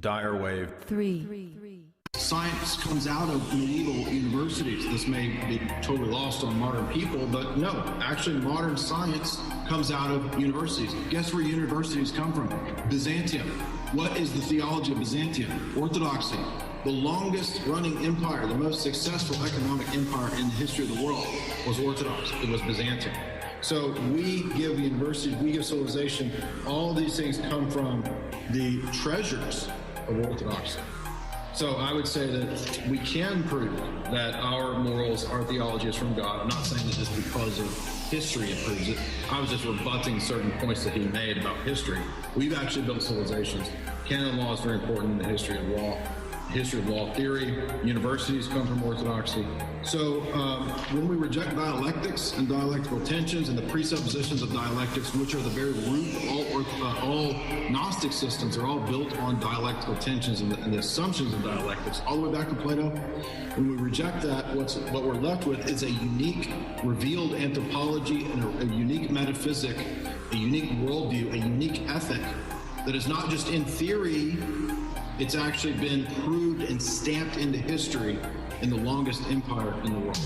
Dyer wave. 3. Science comes out of medieval universities. This may be totally lost on modern people, but no, actually modern science comes out of universities. Guess where universities come from? Byzantium. What is the theology of Byzantium? Orthodoxy. The longest running empire, the most successful economic empire in the history of the world was Orthodox. It was Byzantium. So we give universities, we give civilization, all these things come from the treasures of Orthodoxy. So I would say that we can prove that our morals, our theology is from God. I'm not saying that just because of history it proves it. I was just rebutting certain points that he made about history. We've actually built civilizations. Canon law is very important in the history of law. History of law theory, universities come from orthodoxy. So when we reject dialectics and dialectical tensions and the presuppositions of dialectics, which are the very root of all Gnostic systems, are all built on dialectical tensions and the assumptions of dialectics, all the way back to Plato. When we reject that, what we're left with is a unique revealed anthropology and a unique metaphysic, a unique worldview, a unique ethic that is not just in theory. It's actually been proved and stamped into history in the longest empire in the world.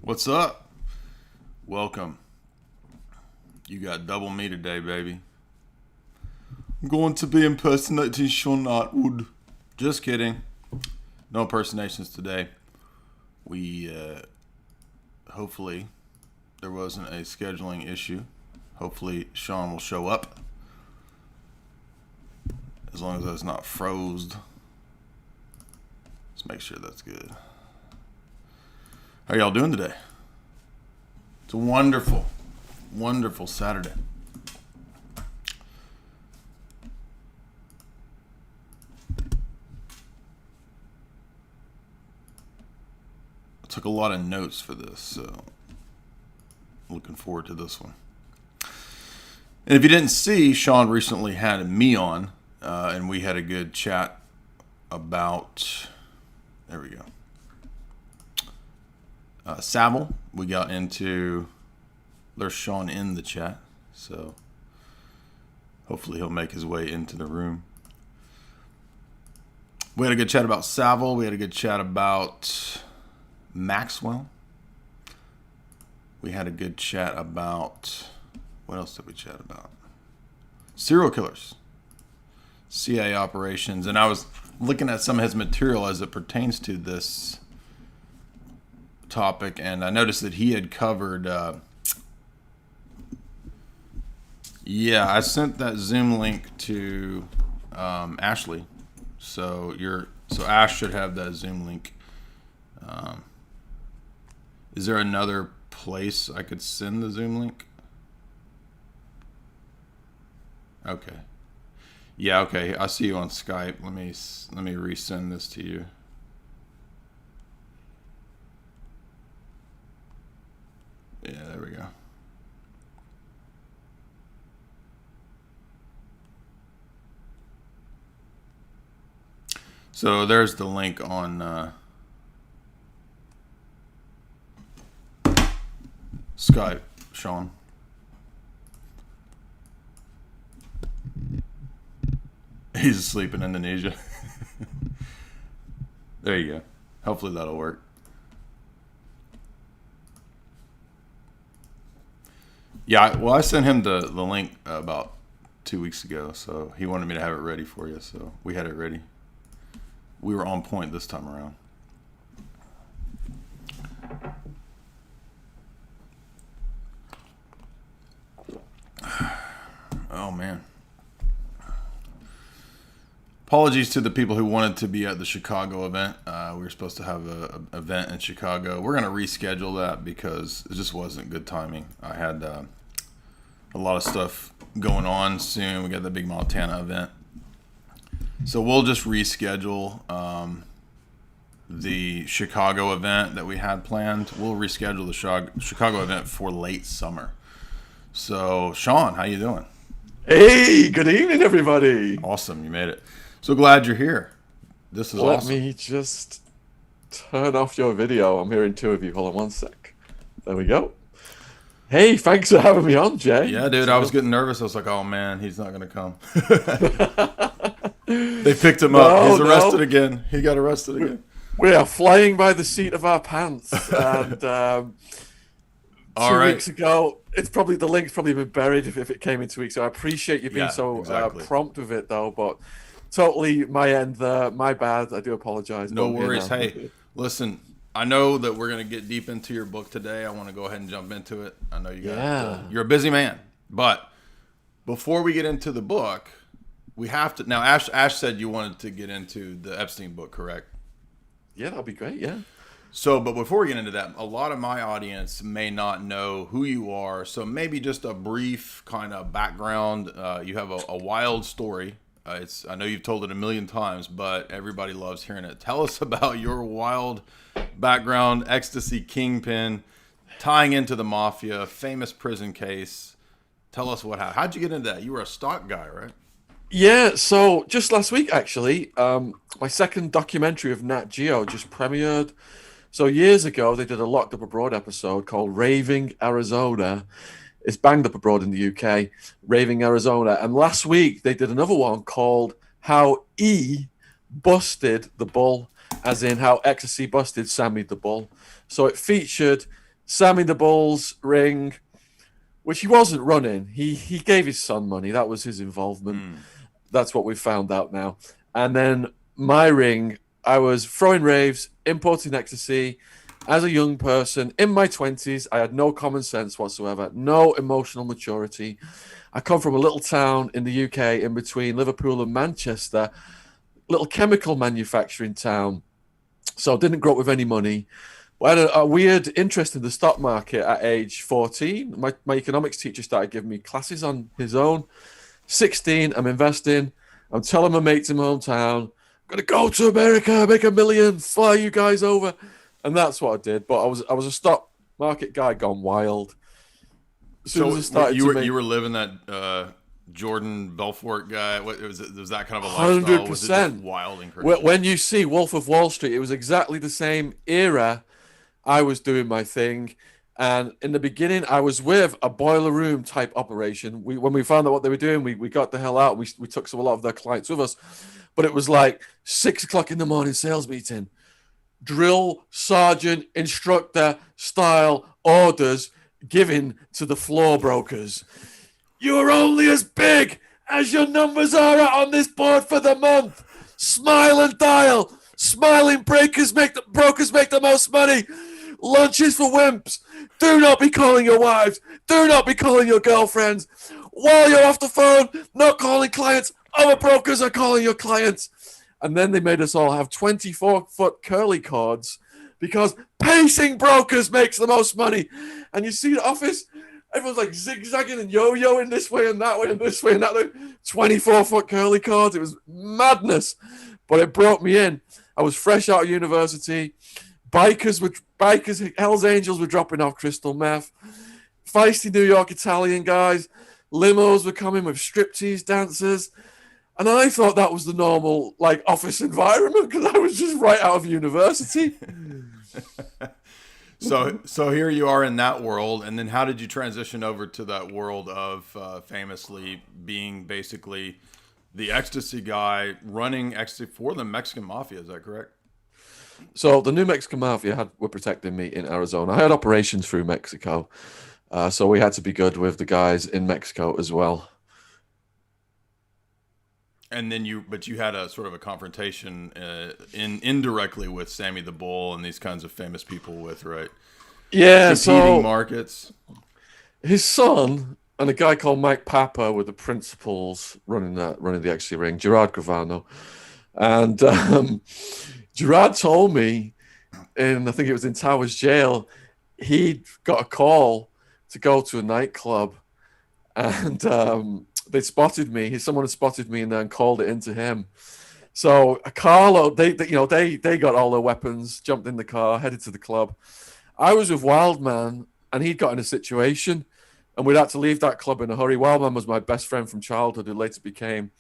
What's up? Welcome. You got double me today, baby. I'm going to be impersonating Shaun Attwood. Just kidding. No impersonations today. We, hopefully, there wasn't a scheduling issue. Hopefully, Shaun will show up. As long as it's not frozed. Let's make sure that's good. How y'all doing today? It's a wonderful, wonderful Saturday. I took a lot of notes for this, so looking forward to this one. And if you didn't see, Shaun recently had me on, and we had a good chat about, there we go. Savile, we got into, there's Shaun in the chat, so hopefully he'll make his way into the room. We had a good chat about Savile, we had a good chat about Maxwell. We had a good chat about, what else did we chat about? Serial killers, CIA operations, and I was looking at some of his material as it pertains to this topic, and I noticed that he had covered I sent that Zoom link to Ashley, so Ash should have that Zoom link. Is there another place I could send the Zoom link? Okay, yeah, okay, I see you on Skype. Let me resend this to you. Yeah, there we go. So there's the link on Skype, Shaun. He's asleep in Indonesia. There you go. Hopefully that'll work. Yeah, well, I sent him the link about 2 weeks ago, so he wanted me to have it ready for you, so we had it ready. We were on point this time around. Oh, man. Apologies to the people who wanted to be at the Chicago event. We were supposed to have an event in Chicago. We're going to reschedule that because it just wasn't good timing. I had a lot of stuff going on soon. We got the big Montana event. So we'll just reschedule the Chicago event that we had planned. We'll reschedule the Chicago event for late summer. So, Shaun, how you doing? Hey, good evening, everybody. Awesome, you made it. So glad you're here. This is awesome. Let me just turn off your video. I'm hearing two of you. Hold on one sec. There we go. Hey, thanks for having me on, Jay. Yeah, dude, I was getting nervous. I was like, oh, man, he's not going to come. They picked him up. He's arrested again. He got arrested again. We are flying by the seat of our pants. And 2 weeks ago, the link's probably been buried if it came in 2 weeks ago. I appreciate you being prompt with it, though, but totally my end there. My bad. I do apologize. No worries. Hey, listen, I know that we're going to get deep into your book today. I want to go ahead and jump into it. I know you're a busy man, but before we get into the book, we have to. Now, Ash said you wanted to get into the Epstein book, correct? Yeah, that'll be great. Yeah. So, but before we get into that, a lot of my audience may not know who you are. So maybe just a brief kind of background. You have a wild story. I know you've told it a million times, but everybody loves hearing it. Tell us about your wild background, ecstasy kingpin, tying into the mafia, famous prison case. Tell us what happened. How'd you get into that? You were a stock guy, right? Yeah, so just last week, actually, my second documentary of Nat Geo just premiered. So years ago, they did a Locked Up Abroad episode called Raving Arizona. It's banged up abroad in the UK, Raving Arizona. And last week, they did another one called How E Busted the Bull, as in how ecstasy busted Sammy the Bull. So it featured Sammy the Bull's ring, which he wasn't running. He gave his son money. That was his involvement. That's what we found out now. And then my ring, I was throwing raves, importing ecstasy. As a young person in my 20s, I had no common sense whatsoever, no emotional maturity. I come from a little town in the UK in between Liverpool and Manchester, little chemical manufacturing town. So I didn't grow up with any money. I had a weird interest in the stock market at age 14. My economics teacher started giving me classes on his own. 16, I'm investing. I'm telling my mates in my hometown, I'm going to go to America, make $1 million, fly you guys over. And that's what I did. But I was a stock market guy gone wild. So you were living that Jordan Belfort guy. Was that kind of a lifestyle? 100%. Was it just wild and crazy? When you see Wolf of Wall Street, it was exactly the same era. I was doing my thing. And in the beginning, I was with a boiler room type operation. When we found out what they were doing, we got the hell out. We took a lot of their clients with us. But it was like 6 o'clock in the morning sales meeting. Drill sergeant instructor style orders given to the floor brokers. You are only as big as your numbers are on this board for the month. Smile and dial. Smiling brokers make the most money. Lunches for wimps. Do not be calling your wives. Do not be calling your girlfriends. While you're off the phone, not calling clients, other brokers are calling your clients. And then they made us all have 24-foot curly cords because pacing brokers makes the most money. And you see the office, everyone's like zigzagging and yo-yoing this way and that way and this way and that way. 24-foot curly cords. It was madness. But it brought me in. I was fresh out of university. Bikers, Hells Angels were dropping off crystal meth. Feisty New York Italian guys. Limos were coming with striptease dancers. And I thought that was the normal like office environment because I was just right out of university. So here you are in that world, and then how did you transition over to that world of famously being basically the ecstasy guy running ecstasy for the Mexican mafia? Is that correct? So the New Mexican Mafia were protecting me in Arizona. I had operations through Mexico, so we had to be good with the guys in Mexico as well. And then but you had a sort of a confrontation indirectly with Sammy the Bull and these kinds of famous people with, right? Yeah, Competing so markets. his son and a guy called Mike Papa were the principals running the XC ring, Gerard Gravano. And Gerard told me, I think it was in Towers Jail, he'd got a call to go to a nightclub, and they spotted me. Someone had spotted me and then called it into him. So Carlo, they got all their weapons, jumped in the car, headed to the club. I was with Wildman, and he'd got in a situation, and we'd had to leave that club in a hurry. Wildman was my best friend from childhood, who later became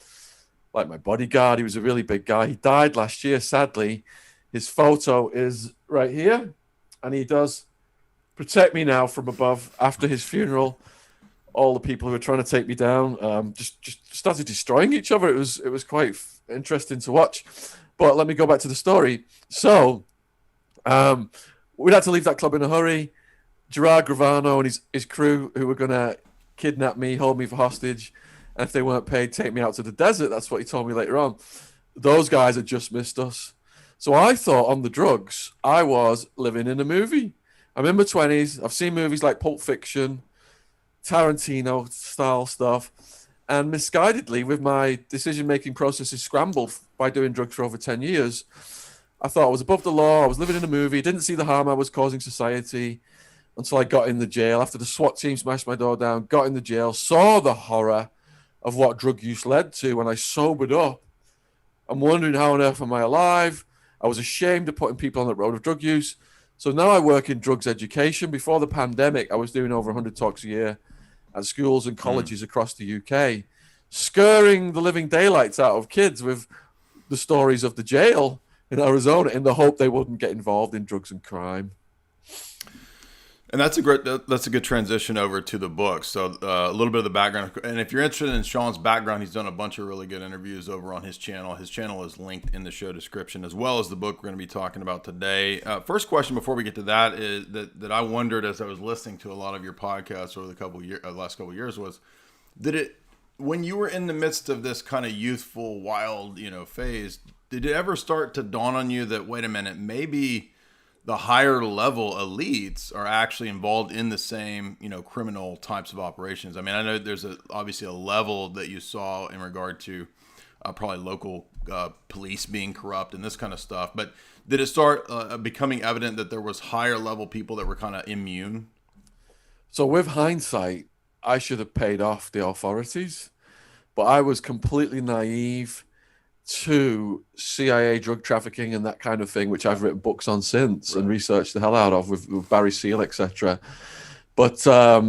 like my bodyguard. He was a really big guy. He died last year, sadly. His photo is right here, and he does protect me now from above. After his funeral, all the people who were trying to take me down just started destroying each other. It was quite interesting to watch. But let me go back to the story. So we'd had to leave that club in a hurry. Gerard Gravano and his crew, who were going to kidnap me, hold me for hostage, and if they weren't paid, take me out to the desert. That's what he told me later on. Those guys had just missed us. So I thought on the drugs, I was living in a movie. I'm in my 20s. I've seen movies like Pulp Fiction, Tarantino style stuff, and misguidedly, with my decision-making processes scrambled by doing drugs for over 10 years, I thought I was above the law. I was living in a movie, didn't see the harm I was causing society until I got in the jail. After the SWAT team smashed my door down, got in the jail, saw the horror of what drug use led to. When I sobered up, I'm wondering how on earth am I alive? I was ashamed of putting people on the road of drug use. So now I work in drugs education. Before the pandemic, I was doing over 100 talks a year at schools and colleges across the UK, scaring the living daylights out of kids with the stories of the jail in Arizona in the hope they wouldn't get involved in drugs and crime. And that's a good transition over to the book. So a little bit of the background, and if you're interested in Shaun's background, he's done a bunch of really good interviews over on his channel. His channel is linked in the show description, as well as the book we're going to be talking about today. First question before we get to that is that I wondered as I was listening to a lot of your podcasts over the last couple of years was, when you were in the midst of this kind of youthful, wild, phase, did it ever start to dawn on you that, wait a minute, maybe the higher level elites are actually involved in the same, criminal types of operations? I mean, I know there's obviously a level that you saw in regard to probably local police being corrupt and this kind of stuff. But did it start becoming evident that there was higher level people that were kind of immune? So with hindsight, I should have paid off the authorities, but I was completely naive to CIA drug trafficking and that kind of thing, which I've written books on since and researched the hell out of with Barry Seal, etc. But I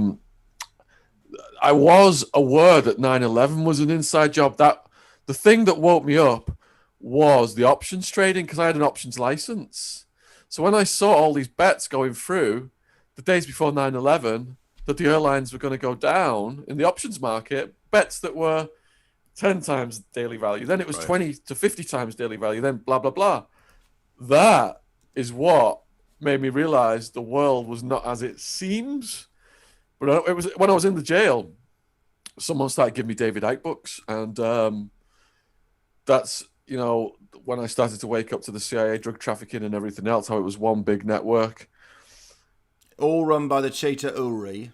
was aware that 9/11 was an inside job. That the thing that woke me up was the options trading, because I had an options license. So when I saw all these bets going through the days before 9/11 that the airlines were going to go down in the options market, bets that were 10 times daily value, then it was 20 to 50 times daily value, then blah, blah, blah. That is what made me realize the world was not as it seems. But it was when I was in the jail, someone started giving me David Icke books. And that's, when I started to wake up to the CIA drug trafficking and everything else, how it was one big network. All run by the Cheta Uri.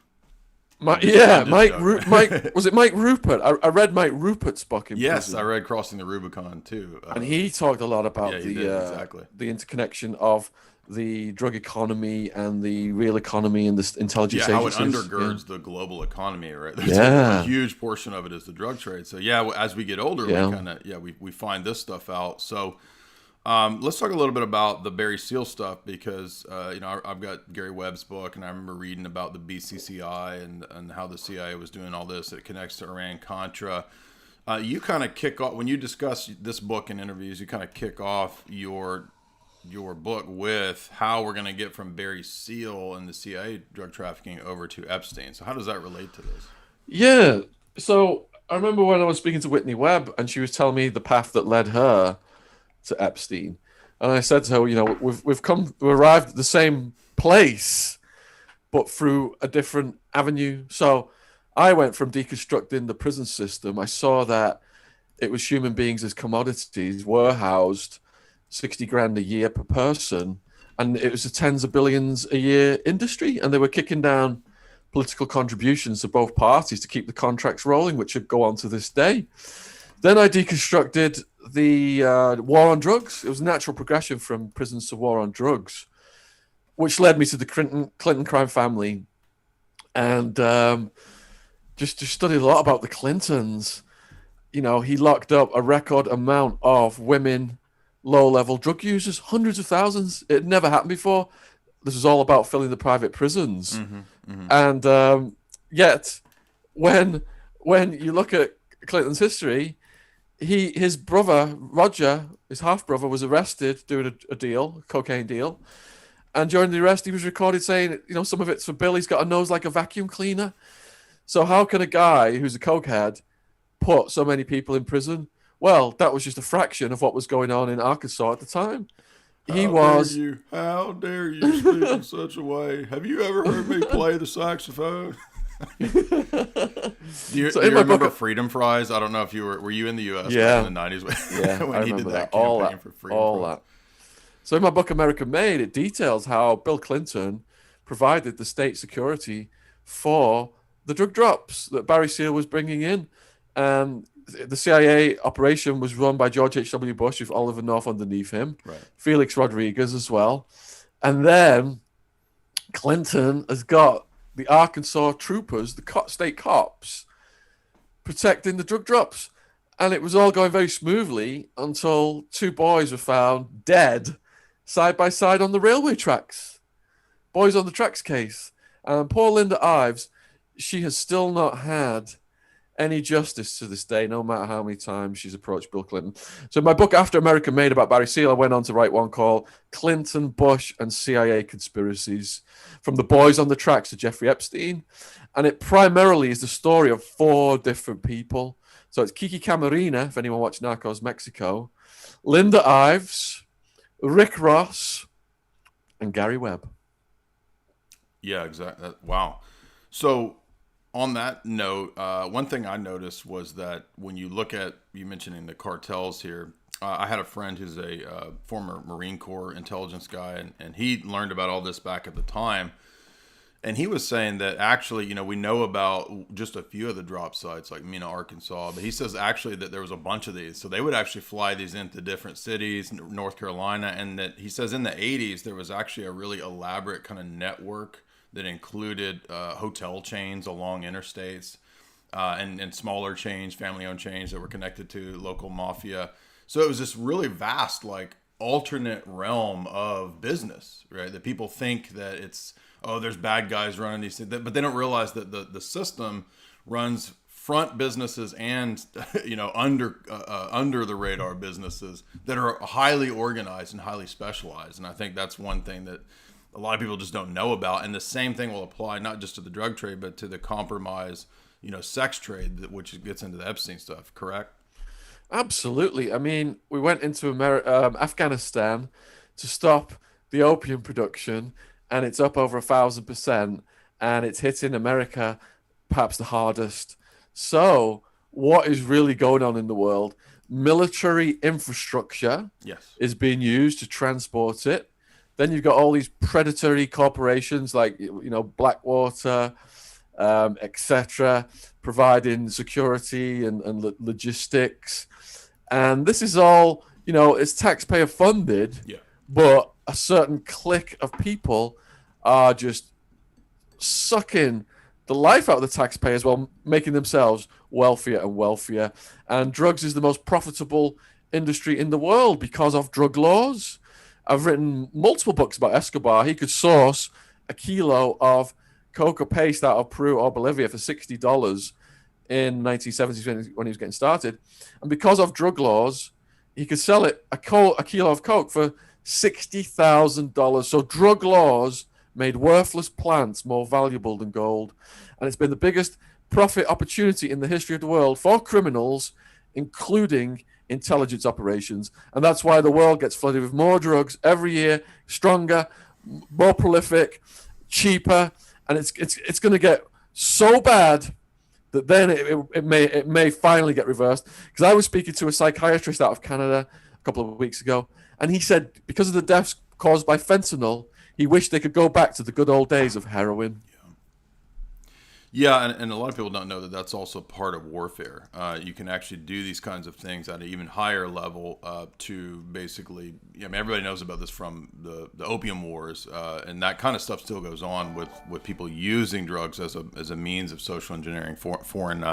Mike, was it Mike Rupert? I read Mike Rupert's book in prison. I read Crossing the Rubicon too. And he talked a lot about exactly the interconnection of the drug economy and the real economy and the intelligence agencies. How it undergirds the global economy, right? There's a huge portion of it is the drug trade. So as we get older, we find this stuff out. So let's talk a little bit about the Barry Seal stuff, because I've got Gary Webb's book, and I remember reading about the BCCI and how the CIA was doing all this. It connects to Iran Contra. You kind of kick off when you discuss this book in interviews. You kind of kick off your book with how we're going to get from Barry Seal and the CIA drug trafficking over to Epstein. So how does that relate to this? Yeah. So I remember when I was speaking to Whitney Webb, and she was telling me the path that led her to Epstein, and I said to her, we arrived at the same place, but through a different avenue. So I went from deconstructing the prison system. I saw that it was human beings as commodities, warehoused 60 grand a year per person. And it was a tens of billions a year industry. And they were kicking down political contributions to both parties to keep the contracts rolling, which would go on to this day. Then I deconstructed the war on drugs. It was a natural progression from prisons to war on drugs, which led me to the Clinton crime family. And just studied a lot about the Clintons. He locked up a record amount of women, low-level drug users, hundreds of thousands. It had never happened before. This was all about filling the private prisons. And yet, when you look at Clinton's history, his brother, Roger, his half-brother, was arrested doing a cocaine deal. And during the arrest, he was recorded saying, some of it's for Bill. He's got a nose like a vacuum cleaner. So how can a guy who's a cokehead put so many people in prison? Well, that was just a fraction of what was going on in Arkansas at the time. How dare you speak in such a way? Have you ever heard me play the saxophone? Do you remember Freedom Fries? I don't know if were you in the U.S. Yeah. in the 90s when I he did that campaign for Freedom Fries. That. So in my book, American Made, it details how Bill Clinton provided the state security for the drug drops that Barry Seal was bringing in. And the CIA operation was run by George H.W. Bush with Oliver North underneath him, right. Felix Rodriguez as well. And then Clinton has got the Arkansas troopers, the state cops, protecting the drug drops. And it was all going very smoothly until two boys were found dead side by side on the railway tracks. Boys on the Tracks case. And poor Linda Ives, she has still not had any justice to this day, no matter how many times she's approached Bill Clinton. So in my book, After America Made, about Barry Seal, I went on to write one called Clinton, Bush, and CIA Conspiracies, from the boys on the tracks to Jeffrey Epstein. And it primarily is the story of four different people. So it's Kiki Camarena, if anyone watched Narcos Mexico, Linda Ives, Rick Ross, and Gary Webb. Yeah, exactly. Wow. So on that note, one thing I noticed was that when you look at, you mentioning the cartels here, I had a friend who's a former Marine Corps intelligence guy, and he learned about all this back at the time. And he was saying that actually, we know about just a few of the drop sites like Mena, Arkansas, but he says actually that there was a bunch of these. So they would actually fly these into different cities, North Carolina, and that he says in the 80s, there was actually a really elaborate kind of network that included hotel chains along interstates and smaller chains, family-owned chains that were connected to local mafia. So it was this really vast, like, alternate realm of business, right? That people think that it's, there's bad guys running these things, but they don't realize that the system runs front businesses and under the radar businesses that are highly organized and highly specialized. And I think that's one thing that a lot of people just don't know about. And the same thing will apply not just to the drug trade, but to the compromise, sex trade, which gets into the Epstein stuff, correct? Absolutely. I mean, we went into Afghanistan to stop the opium production, and it's up over 1,000%, and it's hitting America perhaps the hardest. So what is really going on in the world? Military infrastructure is being used to transport it. Then you've got all these predatory corporations like, Blackwater, etc., providing security and logistics. And this is all, it's taxpayer funded, but a certain clique of people are just sucking the life out of the taxpayers while making themselves wealthier and wealthier. And drugs is the most profitable industry in the world because of drug laws. I've written multiple books about Escobar. He could source a kilo of coca paste out of Peru or Bolivia for $60 in 1970s when he was getting started, and because of drug laws, he could sell it a kilo of coke for $60,000. So drug laws made worthless plants more valuable than gold, and it's been the biggest profit opportunity in the history of the world for criminals, including intelligence operations. And that's why the world gets flooded with more drugs every year, stronger, more prolific, cheaper, and it's going to get so bad that then it may finally get reversed. Because I was speaking to a psychiatrist out of Canada a couple of weeks ago, and he said because of the deaths caused by fentanyl, he wished they could go back to the good old days of heroin. Yeah, and a lot of people don't know that that's also part of warfare. You can actually do these kinds of things at an even higher level to basically, I mean, everybody knows about this from the opium wars, and that kind of stuff still goes on with people using drugs as a means of social engineering foreign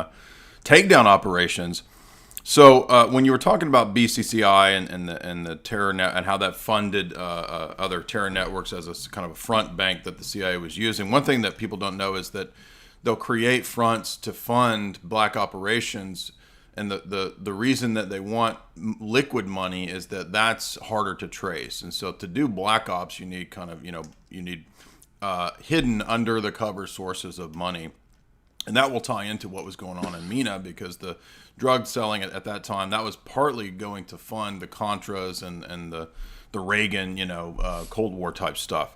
takedown operations. So when you were talking about BCCI and the terror net and how that funded other terror networks as a kind of a front bank that the CIA was using, one thing that people don't know is that they'll create fronts to fund black operations, and the reason that they want liquid money is that that's harder to trace. And so to do black ops, you need hidden under the cover sources of money, and that will tie into what was going on in MENA, because the drug selling at that time, that was partly going to fund the Contras and the Reagan Cold War type stuff.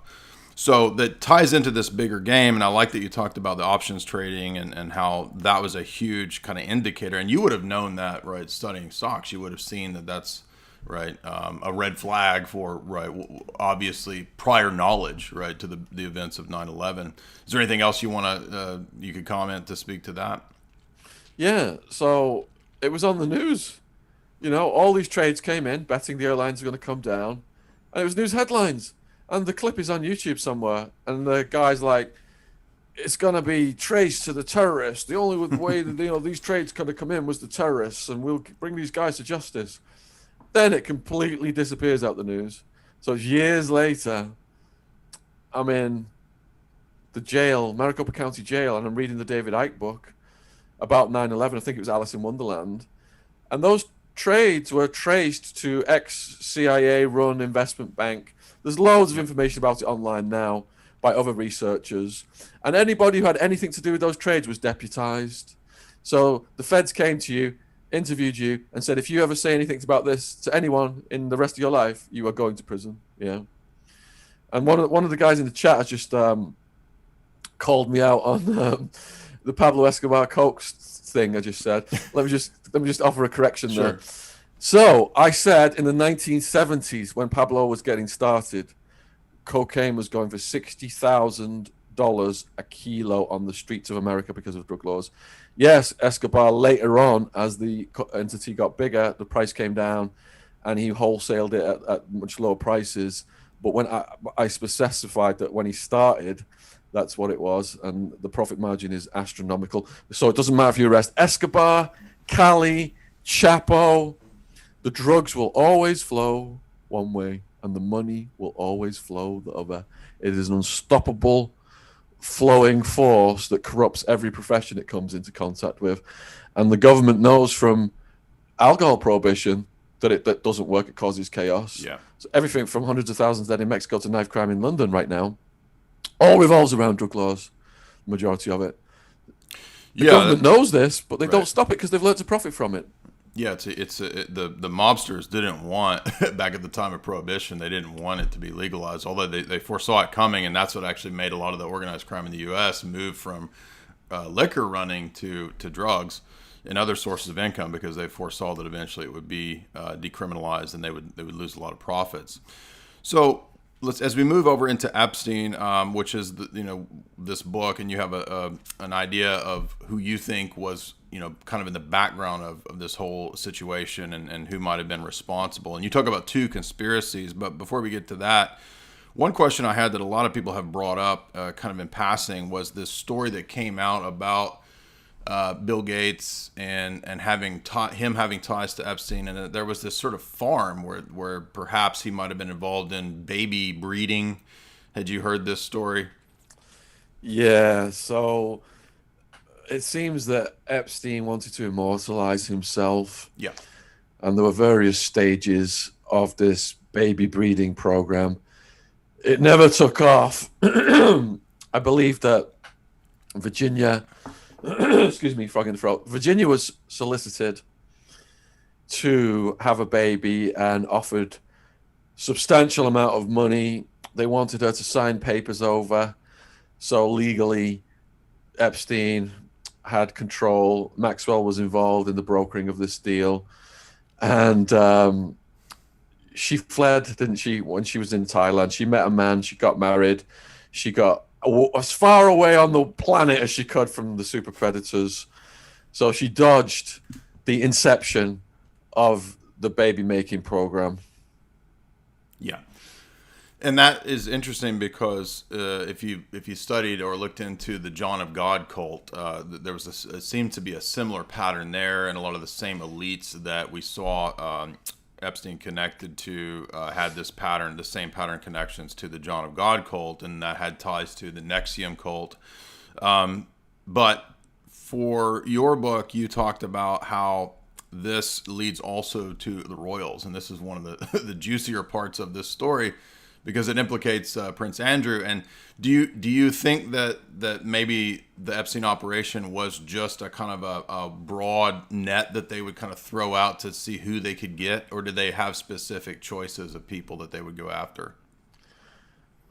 So that ties into this bigger game, and I like that you talked about the options trading and how that was a huge kind of indicator. And you would have known that, right, studying stocks. You would have seen that that's, right, a red flag for, right, obviously prior knowledge, right, to the events of 9/11. Is there anything else you could comment to speak to that? Yeah, so it was on the news. All these trades came in, betting the airlines are going to come down, and it was news headlines. And the clip is on YouTube somewhere, and the guy's like, "It's gonna be traced to the terrorists. The only way that these trades could have come in was the terrorists, and we'll bring these guys to justice." Then it completely disappears out the news. So years later, I'm in the jail, Maricopa County Jail, and I'm reading the David Icke book about 9/11. I think it was Alice in Wonderland, and those trades were traced to ex-CIA run investment bank. There's loads of information about it online now by other researchers. And anybody who had anything to do with those trades was deputized. So the feds came to you, interviewed you, and said, if you ever say anything about this to anyone in the rest of your life, you are going to prison. Yeah. And one of the guys in the chat has just called me out on the Pablo Escobar Coke thing I just said. Let me just offer a correction there. So I said in the 1970s, when Pablo was getting started, cocaine was going for $60,000 a kilo on the streets of America because of drug laws. Yes, Escobar later on, as the entity got bigger, the price came down, and he wholesaled it at much lower prices. But when I specified that when he started, that's what it was, and the profit margin is astronomical. So it doesn't matter if you arrest Escobar, Cali, Chapo. The drugs will always flow one way, and the money will always flow the other. It is an unstoppable flowing force that corrupts every profession it comes into contact with. And the government knows from alcohol prohibition that doesn't work. It causes chaos. Yeah. So everything from hundreds of thousands dead in Mexico to knife crime in London right now all revolves around drug laws, the majority of it. The government knows this, but they don't stop it because they've learned to profit from it. Yeah, the mobsters didn't want, back at the time of Prohibition, they didn't want it to be legalized, although they foresaw it coming, and that's what actually made a lot of the organized crime in the U.S. move from liquor running to drugs and other sources of income, because they foresaw that eventually it would be decriminalized and they would lose a lot of profits. So as we move over into Epstein, which is this book, and you have an idea of who you think was kind of in the background of this whole situation and who might have been responsible. And you talk about two conspiracies, but before we get to that, one question I had that a lot of people have brought up kind of in passing was this story that came out about Bill Gates and having ties to Epstein, and there was this sort of farm where perhaps he might have been involved in baby breeding. Had you heard this story? Yeah, so it seems that Epstein wanted to immortalize himself, Yeah. and there were various stages of this baby breeding program. It never took off. I believe that Virginia, excuse me, frog in the throat. Virginia was solicited to have a baby and offered substantial amount of money. They wanted her to sign papers over, so legally Epstein had control. Maxwell was involved in the brokering of this deal, and she fled, didn't she? When she was in Thailand, she met a man. She got married. She got as far away on the planet as she could from the super predators. So she dodged the inception of the baby making program. Yeah. And that is interesting because if you studied or looked into the John of God cult, there was seemed to be a similar pattern there, and a lot of the same elites that we saw Epstein connected to had this pattern, the same pattern connections to the John of God cult, and that had ties to the Nexium cult. But for your book, you talked about how this leads also to the royals, and this is one of the the juicier parts of this story because it implicates Prince Andrew. And do you think that maybe the Epstein operation was just a kind of a broad net that they would kind of throw out to see who they could get, or did they have specific choices of people that they would go after?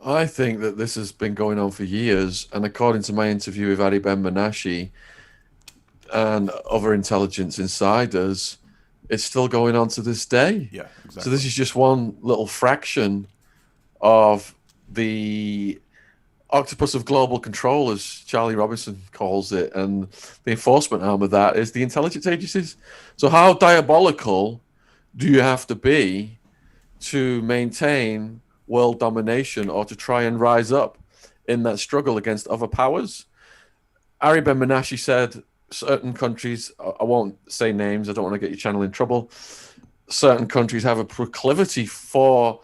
I think that this has been going on for years, and according to my interview with Ari Ben Menashe and other intelligence insiders, it's still going on to this day. Yeah, So exactly. this is just one little fraction of the octopus of global control, as Charlie Robinson calls it, and the enforcement arm of that is the intelligence agencies. So how diabolical do you have to be to maintain world domination or to try and rise up in that struggle against other powers? Ari Ben Menashe said certain countries, I won't say names, I don't want to get your channel in trouble, certain countries have a proclivity for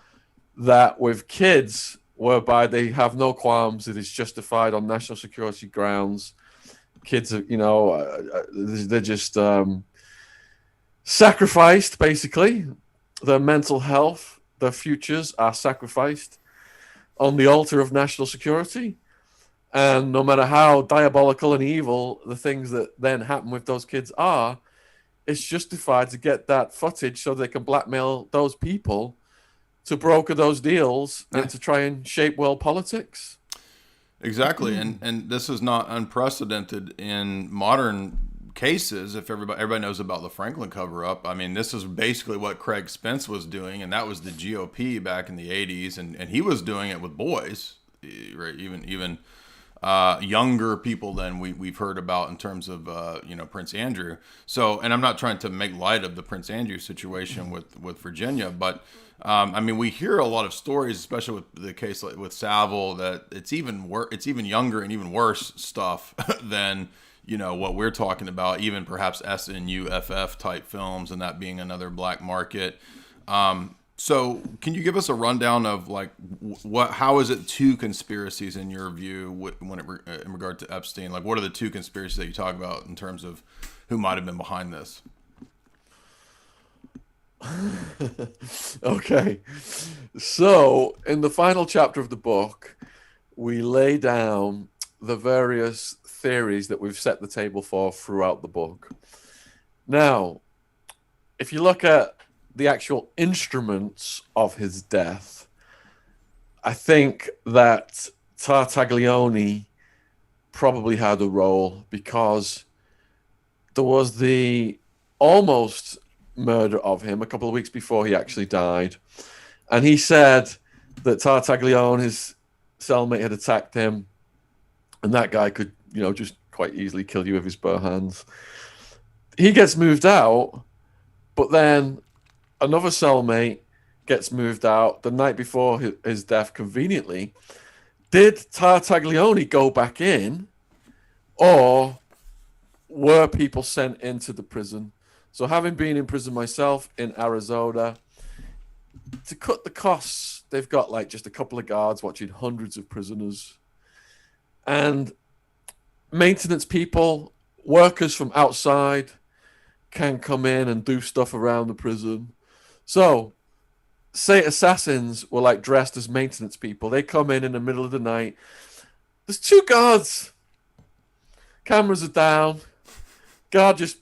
that with kids, whereby they have no qualms. It is justified on national security grounds. Kids are, they're just sacrificed, basically. Their mental health, their futures are sacrificed on the altar of national security. And no matter how diabolical and evil the things that then happen with those kids are, it's justified to get that footage so they can blackmail those people to broker those deals Yeah. and to try and shape world politics. Exactly, and this is not unprecedented in modern cases. If everybody knows about the Franklin cover up, I mean, this is basically what Craig Spence was doing, and that was the GOP back in the '80s, and he was doing it with boys, right? Even younger people than we've heard about in terms of Prince Andrew. So, and I'm not trying to make light of the Prince Andrew situation with Virginia, but I mean, we hear a lot of stories, especially with the case with Savile, that it's even younger and even worse stuff than what we're talking about, even perhaps SNUFF type films, and that being another black market. So, can you give us a rundown of like how is it two conspiracies in your view in regard to Epstein? Like, what are the two conspiracies that you talk about in terms of who might have been behind this? Okay. So, in the final chapter of the book, we lay down the various theories that we've set the table for throughout the book. Now, if you look at the actual instruments of his death, I think that Tartaglione probably had a role because there was the almost murder of him a couple of weeks before he actually died. And he said that Tartaglione, his cellmate, had attacked him, and that guy could, just quite easily kill you with his bare hands. He gets moved out, but then another cellmate gets moved out the night before his death, conveniently. Did Tartaglione go back in, or were people sent into the prison? So, having been in prison myself in Arizona, to cut the costs, they've got like just a couple of guards watching hundreds of prisoners. And maintenance people workers from outside can come in and do stuff around the prison. So, say assassins were like dressed as maintenance people. They come in the middle of the night. There's two guards. Cameras are down. Guard just,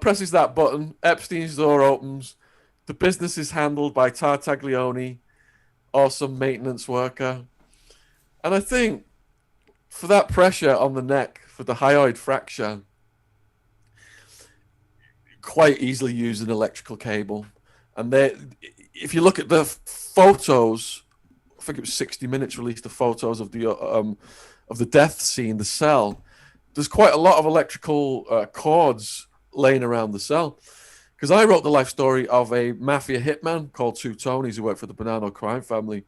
presses that button. Epstein's door opens. The business is handled by Tartaglione or some maintenance worker. And I think for that pressure on the neck, for the hyoid fracture, quite easily use an electrical cable. And if you look at the photos, I think it was 60 Minutes released the photos of the death scene, the cell. There's quite a lot of electrical cords laying around the cell. Because I wrote the life story of a mafia hitman called Two Tonys who worked for the Bonanno crime family.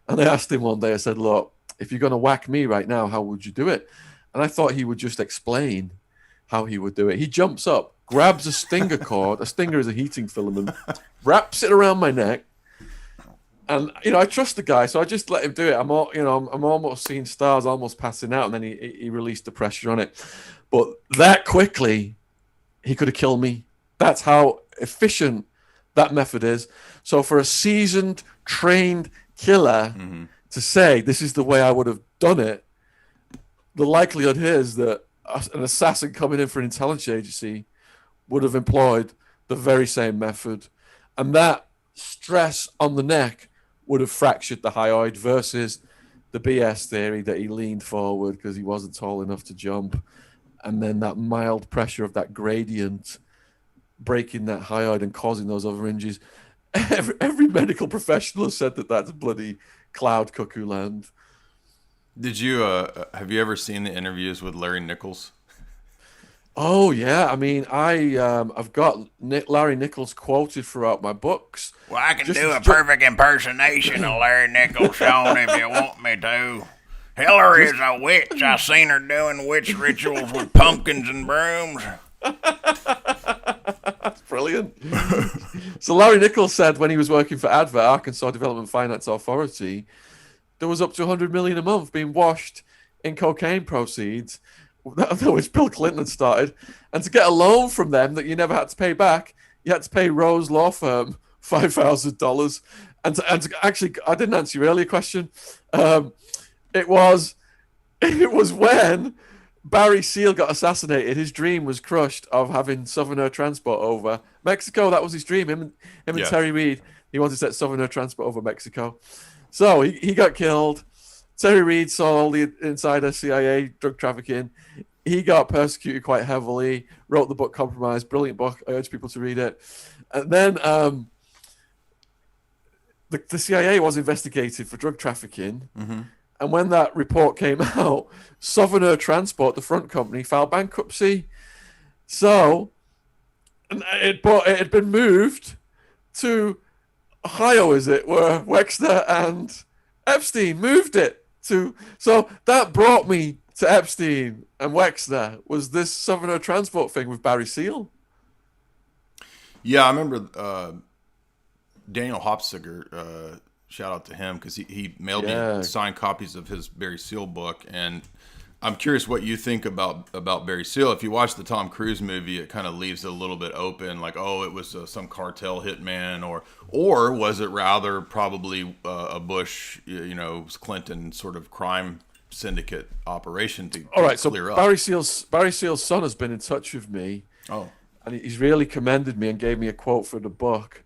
And I asked him one day, I said, look, if you're going to whack me right now, how would you do it? And I thought he would just explain how he would do it. He jumps up, grabs a stinger cord. A stinger is a heating filament, wraps it around my neck. And, I trust the guy, so I just let him do it. I'm almost seeing stars, almost passing out. And then he released the pressure on it. But that quickly, he could have killed me. That's how efficient that method is. So for a seasoned, trained killer to say, this is the way I would have done it, the likelihood is that an assassin coming in for an intelligence agency would have employed the very same method. And that stress on the neck would have fractured the hyoid versus the BS theory that he leaned forward because he wasn't tall enough to jump. And then that mild pressure of that gradient breaking that hyoid and causing those other injuries. Every medical professional has said that that's bloody cloud cuckoo land. Did you have you ever seen the interviews with Larry Nichols? Oh yeah, I mean, I've got Larry Nichols quoted throughout my books. Well, I can do a perfect impersonation of Larry Nichols, Shaun, if you want me to. Hillary is a witch. I seen her doing witch rituals with pumpkins and brooms. That's brilliant. So Larry Nichols said when he was working for ADVA, Arkansas Development Finance Authority, there was up to $100 million a month being washed in cocaine proceeds, which Bill Clinton had started. And to get a loan from them that you never had to pay back, you had to pay Rose Law Firm $5,000. And actually, I didn't answer your earlier question. It was when Barry Seal got assassinated. His dream was crushed of having Southern Air Transport over Mexico. That was his dream. Him and Terry Reid. He wanted to set Southern Air Transport over Mexico. So he got killed. Terry Reid saw all the insider CIA drug trafficking. He got persecuted quite heavily, wrote the book Compromise. Brilliant book. I urge people to read it. And then the CIA was investigated for drug trafficking. Mm-hmm. And when that report came out, Southern Air Transport, the front company, filed bankruptcy. So it had been moved to Ohio, is it, where Wexner and Epstein moved it to. So that brought me to Epstein and Wexner, was this Southern Air Transport thing with Barry Seal. Yeah, I remember Daniel Hopsiger, shout out to him, because he mailed me signed copies of his Barry Seal book. And I'm curious what you think about Barry Seal. If you watch the Tom Cruise movie, it kind of leaves it a little bit open, like, oh, it was some cartel hitman, or was it rather probably a Bush, Clinton sort of crime syndicate operation to all right, clear so up? Barry Seal's son has been in touch with me. Oh. And he's really commended me and gave me a quote for the book.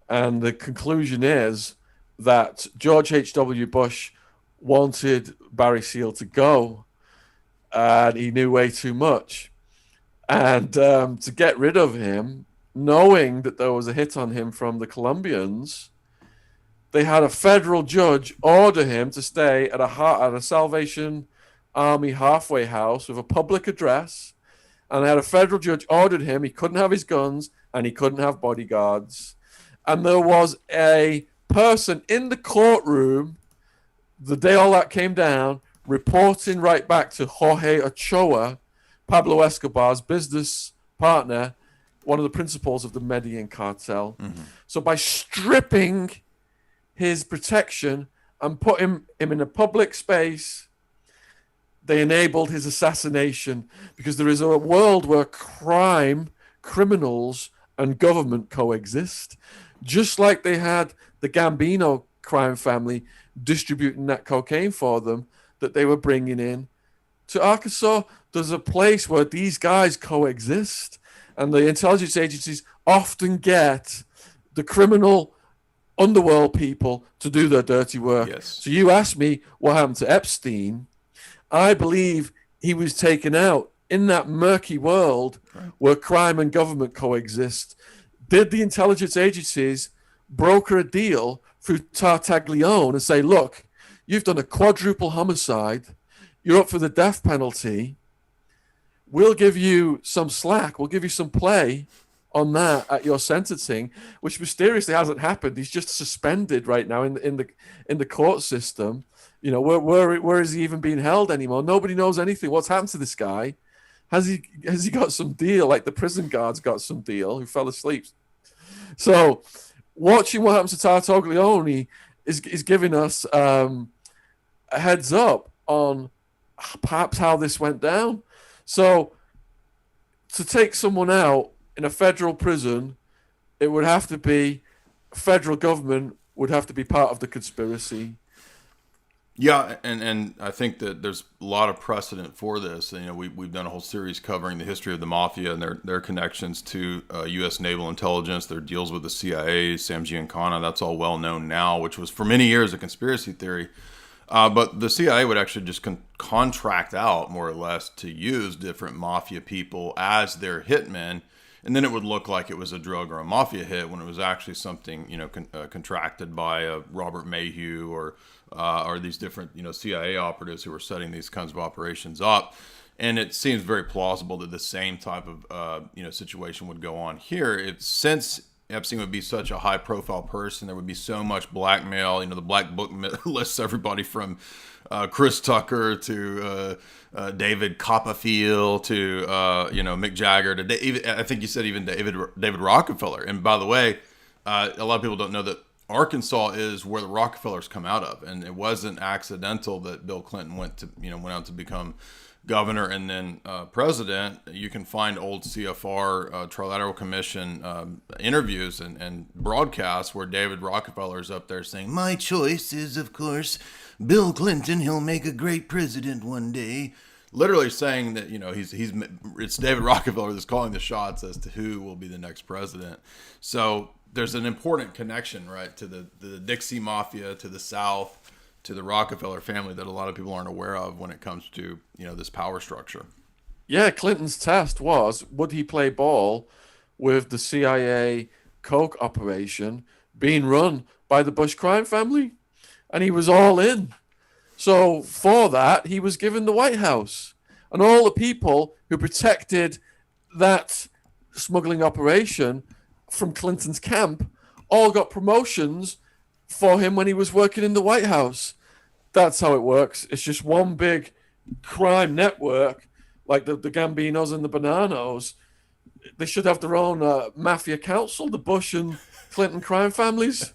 And the conclusion is that George H.W. Bush wanted Barry Seal to go, and he knew way too much. And to get rid of him, knowing that there was a hit on him from the Colombians, they had a federal judge order him to stay at a Salvation Army halfway house with a public address. And they had a federal judge ordered him. He couldn't have his guns and he couldn't have bodyguards. And there was a person in the courtroom the day all that came down, reporting right back to Jorge Ochoa, Pablo Escobar's business partner, one of the principals of the Medellin cartel. Mm-hmm. So by stripping his protection and putting him in a public space, they enabled his assassination because there is a world where criminals, and government coexist, just like they had the Gambino crime family distributing that cocaine for them that they were bringing in to Arkansas. There's a place where these guys coexist, and the intelligence agencies often get the criminal underworld people to do their dirty work. Yes. So you asked me what happened to Epstein. I believe he was taken out in that murky world where crime and government coexist. Did the intelligence agencies broker a deal through Tartaglione and say, look, you've done a quadruple homicide, you're up for the death penalty, we'll give you some slack, we'll give you some play on that at your sentencing, which mysteriously hasn't happened. He's just suspended right now in the court system. You know, where is he even being held anymore? Nobody knows anything. What's happened to this guy? Has he got some deal like the prison guards got some deal who fell asleep? So watching what happens to Tartaglione is giving us a heads up on perhaps how this went down. So to take someone out in a federal prison, it would have to be federal government would have to be part of the conspiracy. Yeah, and I think that there's a lot of precedent for this. You know, we've done a whole series covering the history of the mafia and their connections to U.S. naval intelligence, their deals with the CIA, Sam Giancana. That's all well known now, which was for many years a conspiracy theory. But the CIA would actually just contract out, more or less, to use different mafia people as their hitmen. And then it would look like it was a drug or a mafia hit when it was actually something, you know, contracted by Robert Mayhew or these different, you know, CIA operatives who were setting these kinds of operations up. And it seems very plausible that the same type of, you know, situation would go on here. Since Epstein would be such a high-profile person, there would be so much blackmail. You know, the black book lists everybody from Chris Tucker to David Copperfield to you know, Mick Jagger to I think you said even David Rockefeller. And by the way, a lot of people don't know that Arkansas is where the Rockefellers come out of, and it wasn't accidental that Bill Clinton went out to become governor and then president. You can find old CFR Trilateral Commission interviews and broadcasts where David Rockefeller is up there saying, "My choice is, of course, Bill Clinton. He'll make a great president one day." Literally saying that, you know, it's David Rockefeller that's calling the shots as to who will be the next president. So there's an important connection, right, to the Dixie Mafia, to the South, to the Rockefeller family that a lot of people aren't aware of when it comes to, you know, this power structure. Yeah, Clinton's test was, would he play ball with the CIA coke operation being run by the Bush crime family? And he was all in. So for that, he was given the White House. And all the people who protected that smuggling operation from Clinton's camp all got promotions for him when he was working in the White House. That's how it works. It's just one big crime network, like the Gambinos and the Bonanos. They should have their own mafia council, the Bush and Clinton crime families.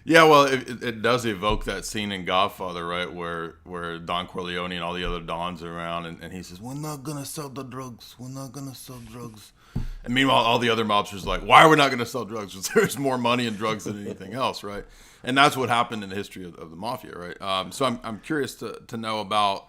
Yeah, well, it does evoke that scene in Godfather, right, where Don Corleone and all the other Dons are around, and he says, "We're not going to sell the drugs. We're not going to sell drugs." And meanwhile, all the other mobsters are like, "Why are we not going to sell drugs? Because there's more money in drugs than anything else," right? And that's what happened in the history of the mafia, right? So I'm curious to know about,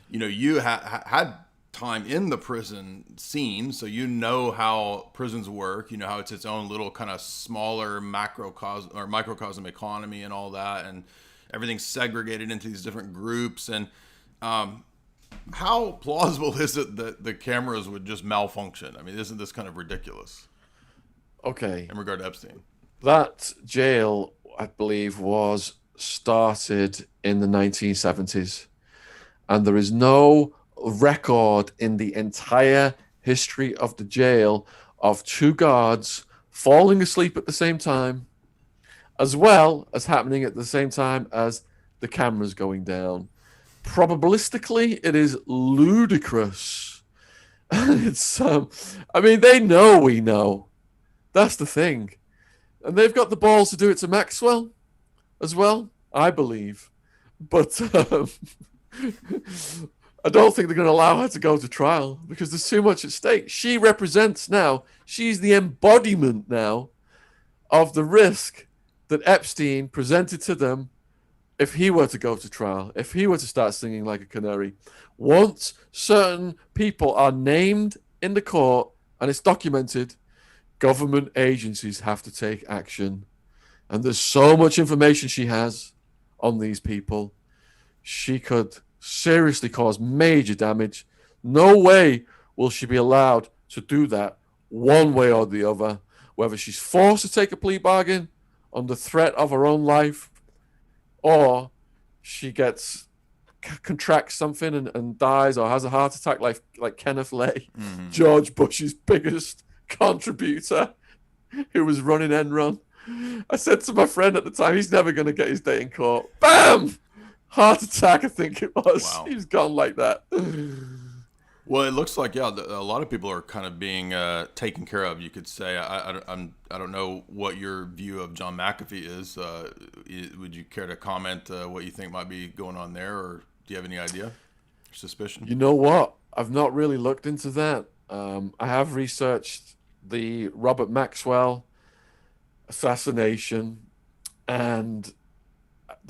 you know, you had time in the prison scene, so you know how prisons work. You know how it's its own little kind of smaller microcosm economy and all that, and everything's segregated into these different groups. And how plausible is it that the cameras would just malfunction? I mean, isn't this kind of ridiculous? Okay. In regard to Epstein, that jail, I believe, was started in the 1970s, and there is no record in the entire history of the jail of two guards falling asleep at the same time, as well as happening at the same time as the cameras going down. Probabilistically, it is ludicrous. It's I mean, they know we know. That's the thing. And they've got the balls to do it to Maxwell as well, I believe. But I don't think they're going to allow her to go to trial because there's too much at stake. She represents now, she's the embodiment now of the risk that Epstein presented to them if he were to go to trial, if he were to start singing like a canary. Once certain people are named in the court and it's documented, government agencies have to take action. And there's so much information she has on these people. She could seriously cause major damage. No way will she be allowed to do that one way or the other, whether she's forced to take a plea bargain under threat of her own life, or she contracts something and dies, or has a heart attack like Kenneth Lay, George Bush's biggest contributor, who was running Enron. I said to my friend at the time, he's never going to get his day in court. Bam! Heart attack, I think it was. Wow. He's gone like that. Well, it looks like, yeah, a lot of people are kind of being taken care of, you could say. I don't know what your view of John McAfee is. Would you care to comment what you think might be going on there, or do you have any idea or suspicion? You know what? I've not really looked into that. I have researched the Robert Maxwell assassination, and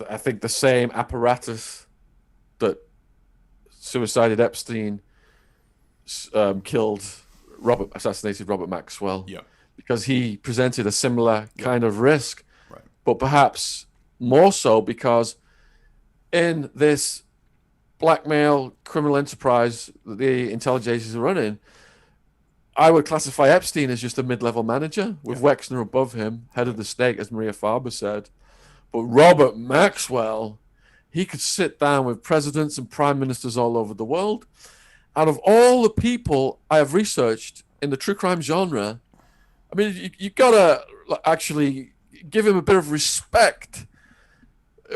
I think the same apparatus that suicided Epstein assassinated Robert Maxwell. Yeah. Because he presented a similar kind of risk, Right. but perhaps more so because in this blackmail criminal enterprise that the intelligence agencies are running, I would classify Epstein as just a mid-level manager with Wexner above him, head of the state, as Maria Farber said. But Robert Maxwell, he could sit down with presidents and prime ministers all over the world. Out of all the people I have researched in the true crime genre, I mean, you gotta actually give him a bit of respect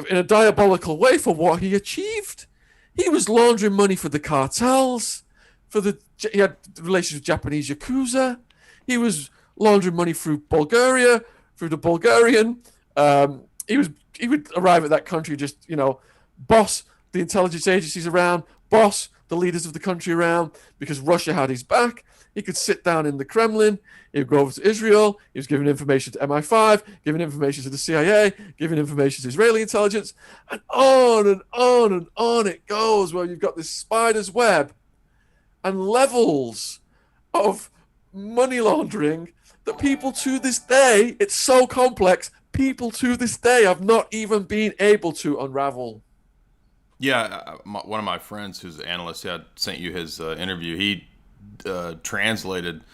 in a diabolical way for what he achieved. He was laundering money for the cartels, he had relations with Japanese Yakuza. He was laundering money through Bulgaria, through the Bulgarian. He would arrive at that country, just, boss the intelligence agencies around, boss the leaders of the country around, because Russia had his back. He could sit down in the Kremlin. He would go over to Israel. He was giving information to MI5, giving information to the CIA, giving information to Israeli intelligence, and on and on and on it goes, where you've got this spider's web and levels of money laundering that people to this day, it's so complex, people to this day have not even been able to unravel. Yeah, one of my friends who's an analyst had sent you his interview. He translated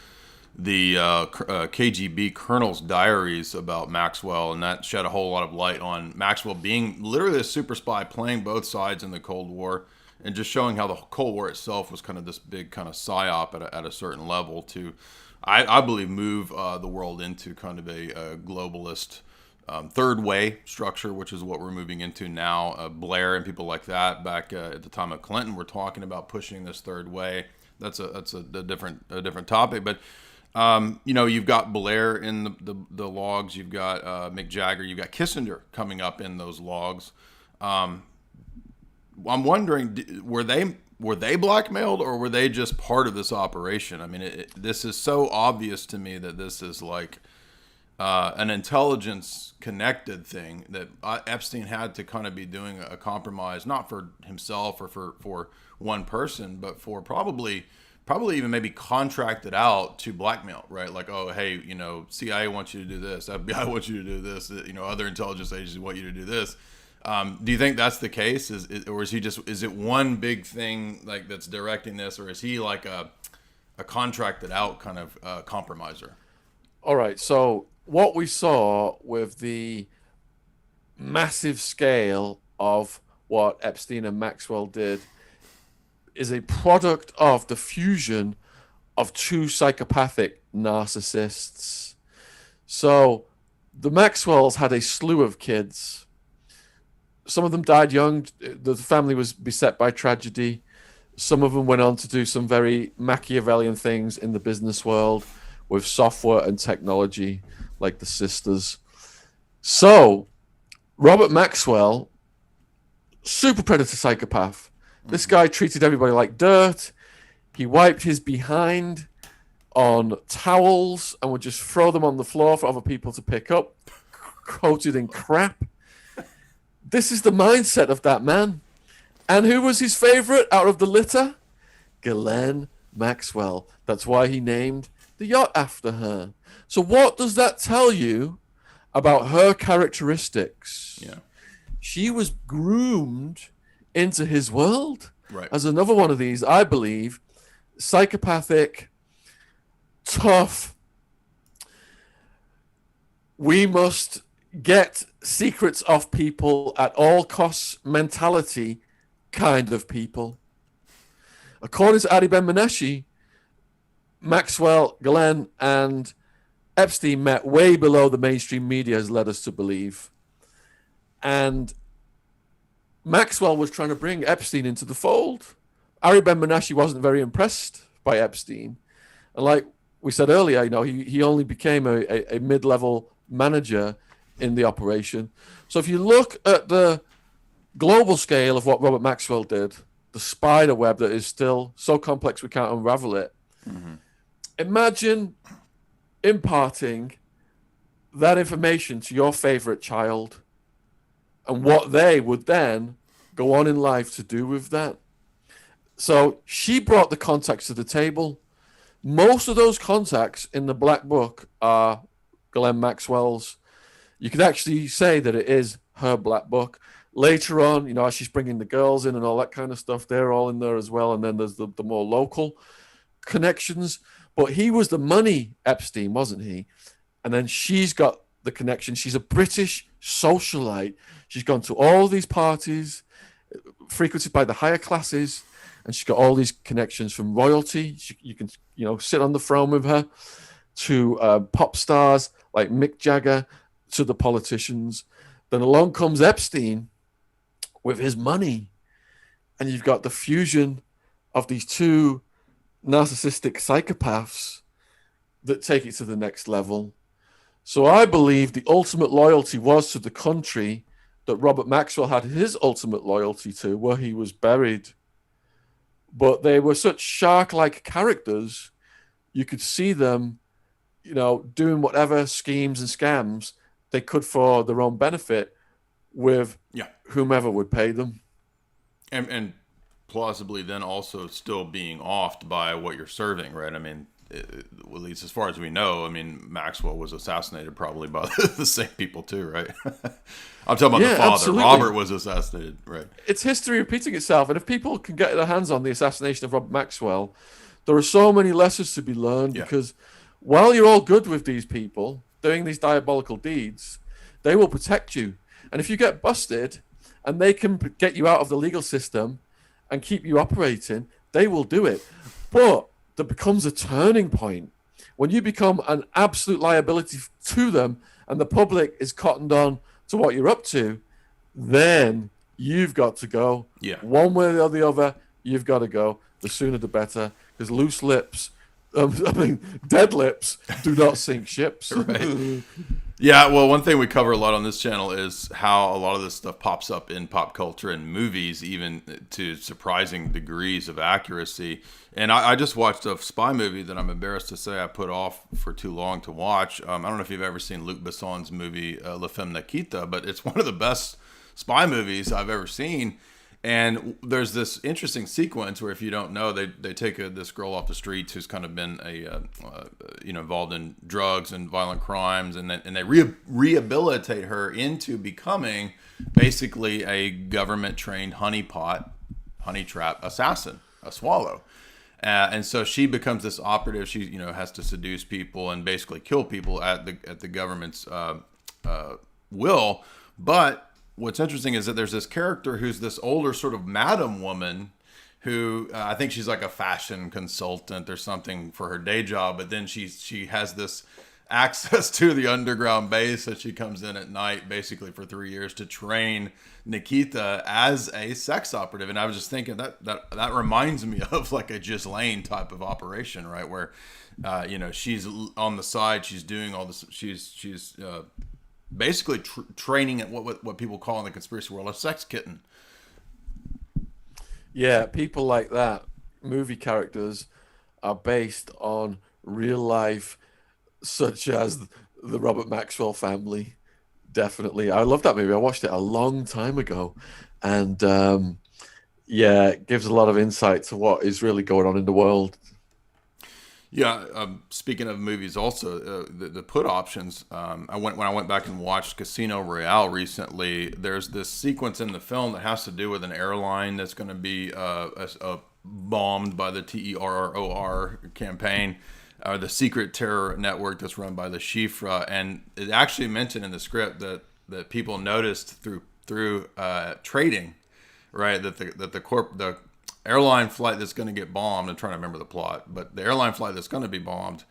the KGB colonel's diaries about Maxwell, and that shed a whole lot of light on Maxwell being literally a super spy, playing both sides in the Cold War, and just showing how the Cold War itself was kind of this big kind of psyop at a certain level to, I believe, move the world into kind of a globalist third way structure, which is what we're moving into now. Blair and people like that back at the time of Clinton were talking about pushing this third way. That's a different topic, but you've got Blair in the logs, you've got Mick Jagger, you've got Kissinger coming up in those logs. I'm wondering, were they blackmailed, or were they just part of this operation? I mean, this is so obvious to me that this is like an intelligence connected thing, that Epstein had to kind of be doing a compromise, not for himself or for one person, but for probably even maybe contracted out to blackmail, right? Like, oh, hey, CIA wants you to do this, FBI wants you to do this, other intelligence agencies want you to do this. Do you think that's the case? Or is it one big thing like that's directing this, or is he like a contracted out kind of compromiser? All right, so what we saw with the massive scale of what Epstein and Maxwell did is a product of the fusion of two psychopathic narcissists. So the Maxwells had a slew of kids. Some of them died young. The family was beset by tragedy. Some of them went on to do some very Machiavellian things in the business world with software and technology, like the sisters. So Robert Maxwell, super predator psychopath, This guy treated everybody like dirt. He wiped his behind on towels and would just throw them on the floor for other people to pick up, coated in crap. This is the mindset of that man. And who was his favorite out of the litter? Ghislaine Maxwell. That's why he named the yacht after her. So what does that tell you about her characteristics? Yeah. She was groomed into his world. Right. As another one of these, I believe, psychopathic, tough, we must get secrets off people at all costs mentality kind of people. According to Adi Ben-Meneshi, Maxwell, Ghislaine, and Epstein met way below the mainstream media has led us to believe. And Maxwell was trying to bring Epstein into the fold. Ari Ben-Meneshi wasn't very impressed by Epstein. And like we said earlier, he only became a mid-level manager in the operation. So if you look at the global scale of what Robert Maxwell did, the spider web that is still so complex we can't unravel it, imagine imparting that information to your favorite child and what they would then go on in life to do with that. So she brought the contacts to the table. Most of those contacts in the Black Book are Ghislaine Maxwell's. You could actually say that it is her Black Book. Later on, as she's bringing the girls in and all that kind of stuff, they're all in there as well. And then there's the more local connections. But he was the money Epstein, wasn't he? And then she's got the connection. She's a British socialite. She's gone to all these parties frequented by the higher classes, and she's got all these connections from royalty. You can, sit on the throne with her, to pop stars like Mick Jagger, to the politicians. Then along comes Epstein with his money, and you've got the fusion of these two narcissistic psychopaths that take it to the next level. So I believe the ultimate loyalty was to the country that Robert Maxwell had his ultimate loyalty to, where he was buried. But they were such shark-like characters, you could see them, doing whatever schemes and scams they could for their own benefit with whomever would pay them. And plausibly then also still being offed by what you're serving, right? I mean, at least as far as we know, Maxwell was assassinated probably by the same people too, right? I'm talking about the father. Absolutely. Robert was assassinated, right? It's history repeating itself. And if people can get their hands on the assassination of Robert Maxwell, there are so many lessons to be learned, because while you're all good with these people doing these diabolical deeds, they will protect you. And if you get busted and they can get you out of the legal system and keep you operating, they will do it. But there becomes a turning point when you become an absolute liability to them and the public is cottoned on to what you're up to, then you've got to go. Yeah. One way or the other, you've got to go. The sooner the better, because loose lips, dead lips do not sink ships. Right. Yeah, well, one thing we cover a lot on this channel is how a lot of this stuff pops up in pop culture and movies, even to surprising degrees of accuracy. And I just watched a spy movie that I'm embarrassed to say I put off for too long to watch. I don't know if you've ever seen Luc Besson's movie La Femme Nikita, but it's one of the best spy movies I've ever seen. And there's this interesting sequence where, if you don't know, they take this girl off the streets who's kind of been involved in drugs and violent crimes, and they rehabilitate her into becoming basically a government trained honey trap assassin, a swallow. And so she becomes this operative. She has to seduce people and basically kill people at the government's will, but what's interesting is that there's this character who's this older sort of madam woman who I think she's like a fashion consultant or something for her day job, but then she has this access to the underground base that she comes in at night basically for 3 years to train Nikita as a sex operative. And I was just thinking that reminds me of like a Ghislaine type of operation, right? Where she's on the side, she's doing all this, she's basically training at what people call in the conspiracy world a sex kitten. Yeah, people like that, movie characters, are based on real life, such as the Robert Maxwell family. Definitely. I love that movie. I watched it a long time ago. And yeah, it gives a lot of insight to what is really going on in the world. Yeah, speaking of movies, also the put options. When I went back and watched Casino Royale recently. There's this sequence in the film that has to do with an airline that's going to be bombed by the TERROR campaign, the secret terror network that's run by the Shifra, and it actually mentioned in the script that people noticed through trading, right? The airline flight that's going to get bombed. I'm trying to remember the plot, but the airline flight that's going to be bombed,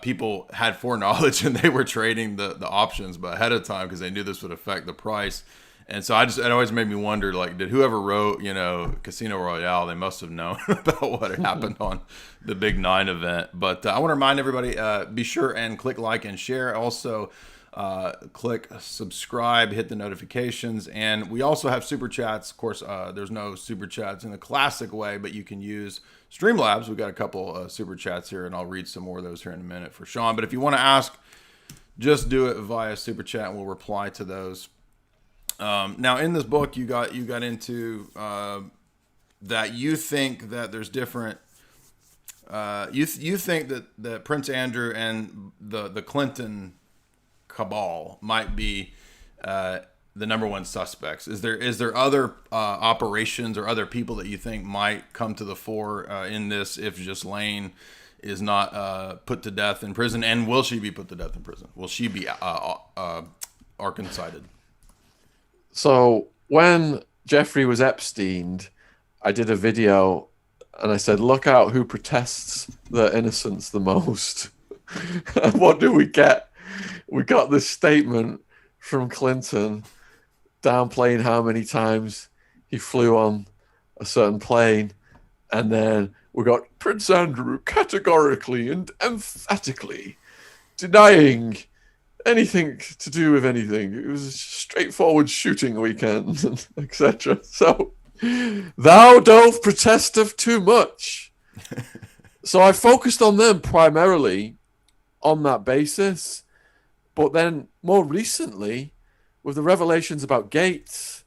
people had foreknowledge and they were trading the options, but ahead of time because they knew this would affect the price. And so it always made me wonder, like, did whoever wrote, Casino Royale, they must have known about what had happened on the Big Nine event. But I want to remind everybody, be sure and click like and share. Also, click subscribe, hit the notifications, and we also have super chats. Of course, there's no super chats in the classic way, but you can use Streamlabs. We've got a couple super chats here, and I'll read some more of those here in a minute for Shaun. But if you want to ask, just do it via super chat, and we'll reply to those. Now, in this book, you got into that you think that there's different. You think that Prince Andrew and the Clinton cabal might be the number one suspects. Is there other operations or other people that you think might come to the fore in this if Ghislaine is not put to death in prison? And will she be put to death in prison? Will she be Arkancided? So when Jeffrey was Epsteined, I did a video and I said, look out who protests their innocence the most. And what do we get? We got this statement from Clinton downplaying how many times he flew on a certain plane. And then we got Prince Andrew categorically and emphatically denying anything to do with anything. It was a straightforward shooting weekend, etc. So, thou doth protesteth too much. So I focused on them primarily on that basis. But then more recently, with the revelations about Gates,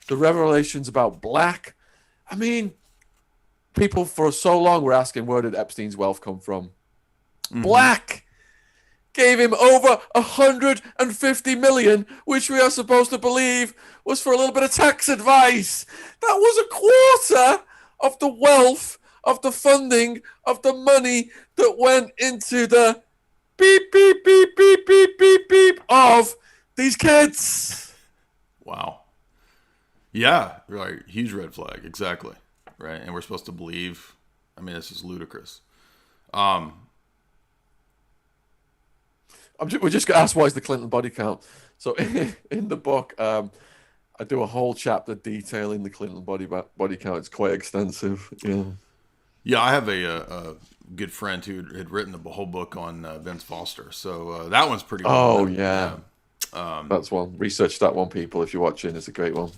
the revelations about Black, I mean, people for so long were asking, where did Epstein's wealth come from? Mm-hmm. Black gave him over 150 million, which we are supposed to believe was for a little bit of tax advice. That was a quarter of the wealth, of the funding, of the money that went into the beep, beep, beep, beep, beep, beep, beep of these kids. Wow. Yeah, right. Huge red flag. Exactly. Right. And we're supposed to believe. I mean, this is ludicrous. We're just going to ask why is the Clinton body count. So in the book, I do a whole chapter detailing the Clinton body count. It's quite extensive. Yeah. Yeah, I have a good friend who had written the whole book on Vince Foster. So that one's pretty good. Oh, yeah. That's one. Research that one, people, if you're watching. It's a great one.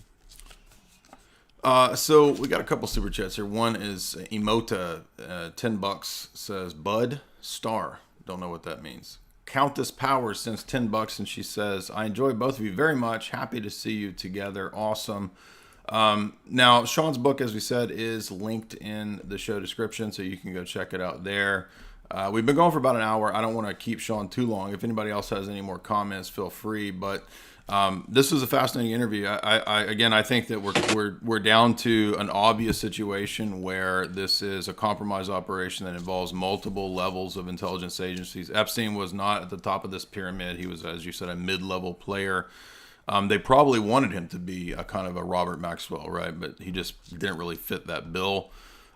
So we got a couple super chats here. One is Emota, $10 says, Bud Star. Don't know what that means. Countess Powers sends $10 and she says, I enjoy both of you very much. Happy to see you together. Awesome. Now, Shaun's book, as we said, is linked in the show description, so you can go check it out there. We've been going for about an hour. I don't want to keep Shaun too long. If anybody else has any more comments, feel free. But this was a fascinating interview. I think that we're down to an obvious situation where this is a compromise operation that involves multiple levels of intelligence agencies. Epstein was not at the top of this pyramid. He was, as you said, a mid-level player. They probably wanted him to be a kind of a Robert Maxwell, right? But he just didn't really fit that bill.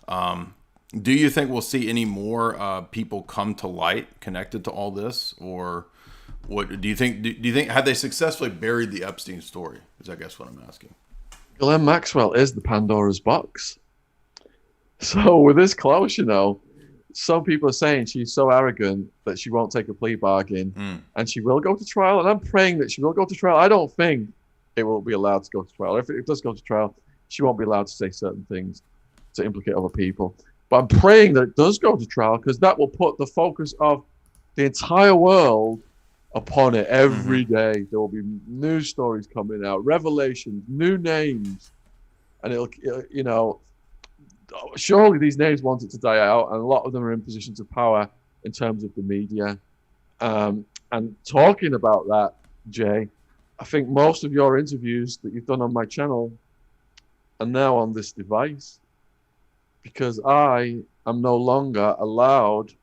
Do you think we'll see any more people come to light connected to all this, or what do you think? Do you think have they successfully buried the Epstein story? Is I guess what I'm asking. Ghislaine Maxwell is the Pandora's box. So with this close, some people are saying she's so arrogant that she won't take a plea bargain and she will go to trial. And I'm praying that she will go to trial. I don't think it will be allowed to go to trial. If it does go to trial, she won't be allowed to say certain things to implicate other people. But I'm praying that it does go to trial, because that will put the focus of the entire world upon it every day. There will be news stories coming out, revelations, new names, and it'll surely these names want it to die out, and a lot of them are in positions of power in terms of the media. And talking about that, Jay, I think most of your interviews that you've done on my channel are now on this device, because I am no longer allowed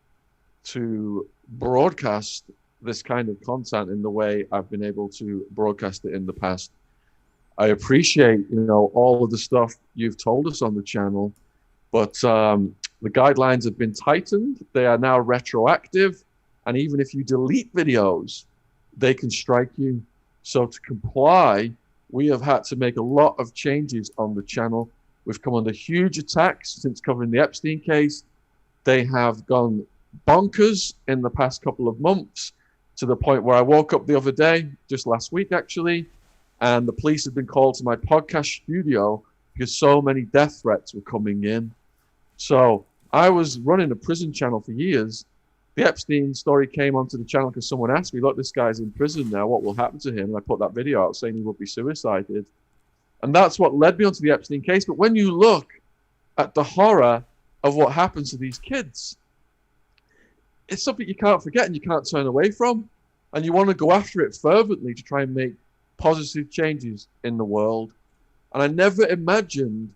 to broadcast this kind of content in the way I've been able to broadcast it in the past. I appreciate, all of the stuff you've told us on the channel, but the guidelines have been tightened. They are now retroactive. And even if you delete videos, they can strike you. So to comply, we have had to make a lot of changes on the channel. We've come under huge attacks since covering the Epstein case. They have gone bonkers in the past couple of months, to the point where I woke up the other day, just last week actually, and the police had been called to my podcast studio because so many death threats were coming in. So I was running a prison channel for years. The Epstein story came onto the channel because someone asked me, look, this guy's in prison now, what will happen to him? And I put that video out saying he would be suicided. And that's what led me onto the Epstein case. But when you look at the horror of what happens to these kids, it's something you can't forget and you can't turn away from. And you want to go after it fervently to try and make positive changes in the world. And I never imagined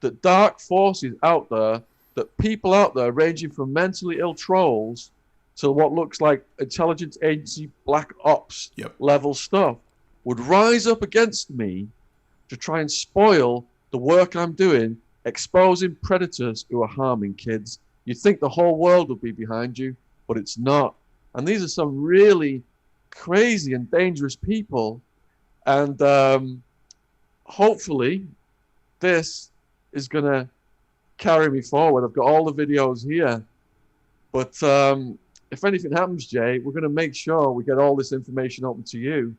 that dark forces out there, that people out there ranging from mentally ill trolls to what looks like intelligence agency black ops level stuff, would rise up against me to try and spoil the work I'm doing, exposing predators who are harming kids. You'd think the whole world would be behind you, but it's not. And these are some really crazy and dangerous people. And hopefully this is going to carry me forward. I've got all the videos here. But if anything happens, Jay, we're going to make sure we get all this information open to you.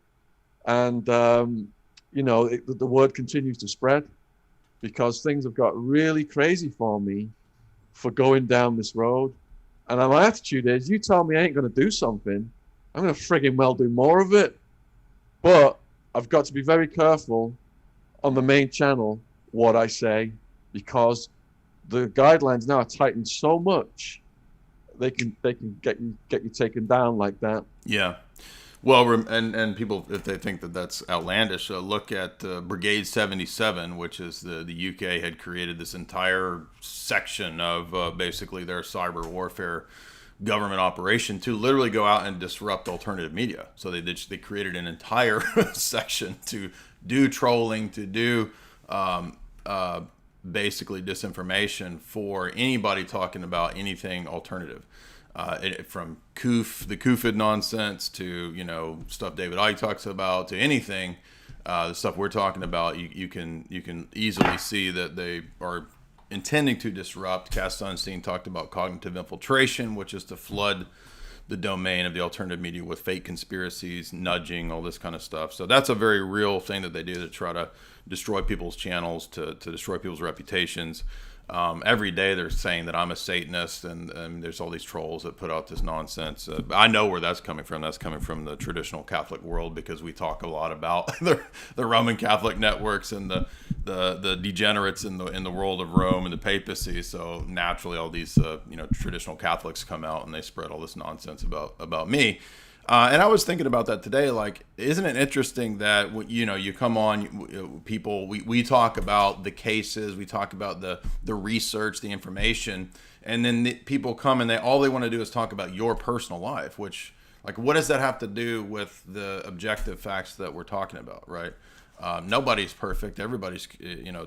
And, the word continues to spread, because things have got really crazy for me for going down this road. And my attitude is, you tell me I ain't going to do something, I'm going to friggin' well do more of it. But I've got to be very careful on the main channel what I say, because the guidelines now are tightened so much, they can get you taken down like that. Yeah. Well, and people, if they think that that's outlandish, look at Brigade 77, which is the UK had created this entire section of basically their cyber warfare government operation to literally go out and disrupt alternative media. So they created an entire section to do trolling, to do basically disinformation for anybody talking about anything alternative. From the Kufid nonsense to stuff David Icke talks about, to anything, the stuff we're talking about, you can easily see that they are intending to disrupt. Cass Sunstein talked about cognitive infiltration, which is to flood the domain of the alternative media with fake conspiracies, nudging, all this kind of stuff. So that's a very real thing that they do to try to destroy people's channels, to destroy people's reputations. Every day they're saying that I'm a Satanist, and there's all these trolls that put out this nonsense. I know where that's coming from. That's coming from the traditional Catholic world, because we talk a lot about the Roman Catholic networks and the degenerates in the world of Rome and the papacy. So naturally, all these traditional Catholics come out and they spread all this nonsense about me. And I was thinking about that today. Like, isn't it interesting that you come on, people, we talk about the cases, we talk about the research, the information, and then people come and all they want to do is talk about your personal life. Which, like, what does that have to do with the objective facts that we're talking about, right? Nobody's perfect. Everybody's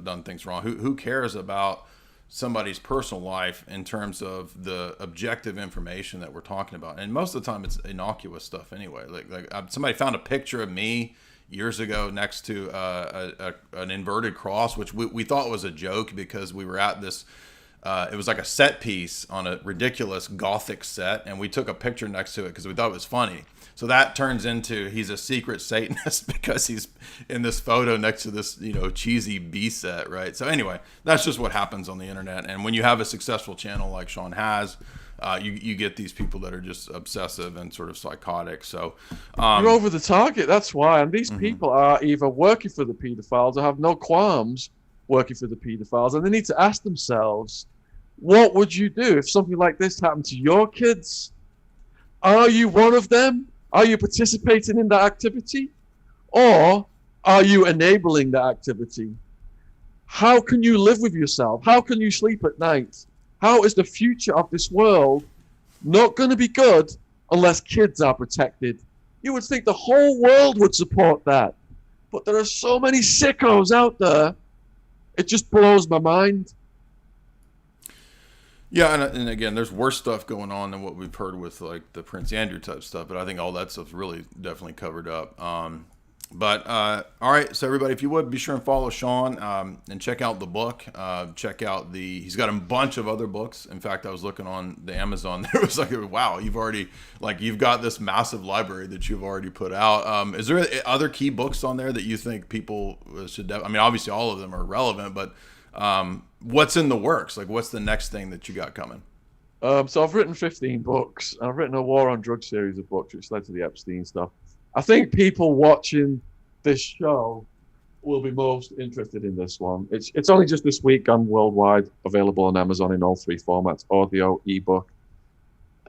done things wrong. Who cares about somebody's personal life in terms of the objective information that we're talking about? And most of the time it's innocuous stuff anyway. Like somebody found a picture of me years ago next to an inverted cross, which we thought was a joke because we were at this it was like a set piece on a ridiculous Gothic set, and we took a picture next to it because we thought it was funny. So that turns into he's a secret Satanist because he's in this photo next to this, cheesy B set, right? So anyway, that's just what happens on the internet. And when you have a successful channel like Shaun has, you get these people that are just obsessive and sort of psychotic. So you're over the target. That's why. And these people are either working for the pedophiles or have no qualms working for the pedophiles. And they need to ask themselves, what would you do if something like this happened to your kids? Are you one of them? Are you participating in that activity? Or are you enabling that activity? How can you live with yourself? How can you sleep at night? How is the future of this world not going to be good unless kids are protected? You would think the whole world would support that. But there are so many sickos out there. It just blows my mind. Yeah, and again, there's worse stuff going on than what we've heard with like the Prince Andrew type stuff, but I think all that stuff's really definitely covered up. But all right, so everybody, if you would, be sure and follow Shaun and check out the book. Check out he's got a bunch of other books. In fact, I was looking on the Amazon. There was like, wow, you've got this massive library that you've already put out. Is there other key books on there that you think people should? I mean, obviously all of them are relevant, but what's in the works? Like, what's the next thing that you got coming? So I've written 15 books. I've written a War on Drugs series of books, which led to the Epstein stuff. I think people watching this show will be most interested in this one. It's only just this week gone worldwide, available on Amazon in all three formats: audio, ebook,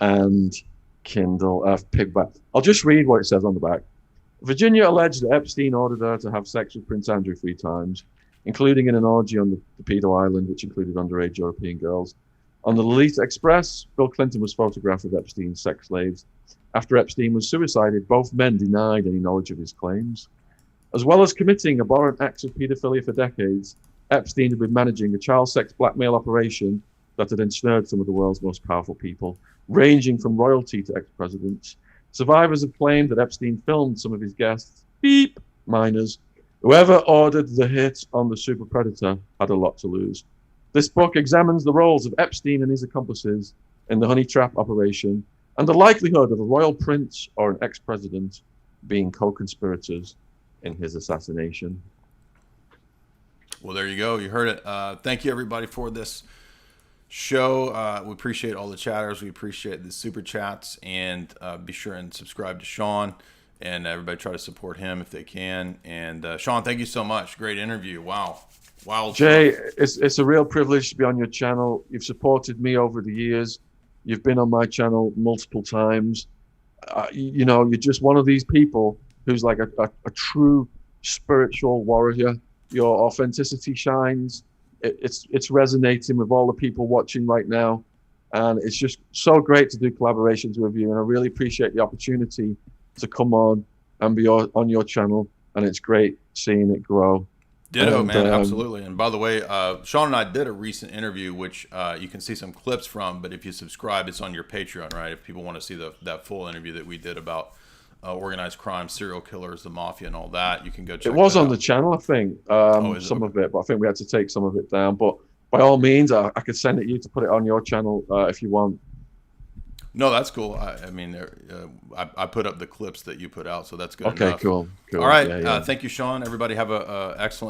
and Kindle, paperback. I'll just read what it says on the back. Virginia alleged that Epstein ordered her to have sex with Prince Andrew 3 times, including in an orgy on the pedo island, which included underage European girls. On the Lolita Express, Bill Clinton was photographed with Epstein's sex slaves. After Epstein was suicided, both men denied any knowledge of his claims. As well as committing abhorrent acts of paedophilia for decades, Epstein had been managing a child sex blackmail operation that had ensnared some of the world's most powerful people, ranging from royalty to ex-presidents. Survivors have claimed that Epstein filmed some of his guests, minors. Whoever ordered the hit on the super predator had a lot to lose. This book examines the roles of Epstein and his accomplices in the honey trap operation and the likelihood of a royal prince or an ex-president being co-conspirators in his assassination. Well, there you go. You heard it. Thank you, everybody, for this show. We appreciate all the chatters. We appreciate the super chats. And be sure and subscribe to Shaun. And everybody try to support him if they can. And Shaun, thank you so much. Great interview. Wow. Jay, it's a real privilege to be on your channel. You've supported me over the years. You've been on my channel multiple times. You're just one of these people who's like a true spiritual warrior. Your authenticity shines. It's resonating with all the people watching right now. And it's just so great to do collaborations with you. And I really appreciate the opportunity to come on and be on your channel. And it's great seeing it grow. Ditto, man, absolutely. And by the way, Shaun and I did a recent interview, which you can see some clips from. But if you subscribe, it's on your Patreon, right? If people want to see that full interview that we did about organized crime, serial killers, the mafia, and all that, you can go check it out. It was on the channel, I think, some of it, but I think we had to take some of it down. But by all means, I could send it to you to put it on your channel if you want. No, that's cool. I mean, I put up the clips that you put out, so that's good Okay, enough. cool. All right. Yeah. Thank you, Shaun. Everybody have a excellent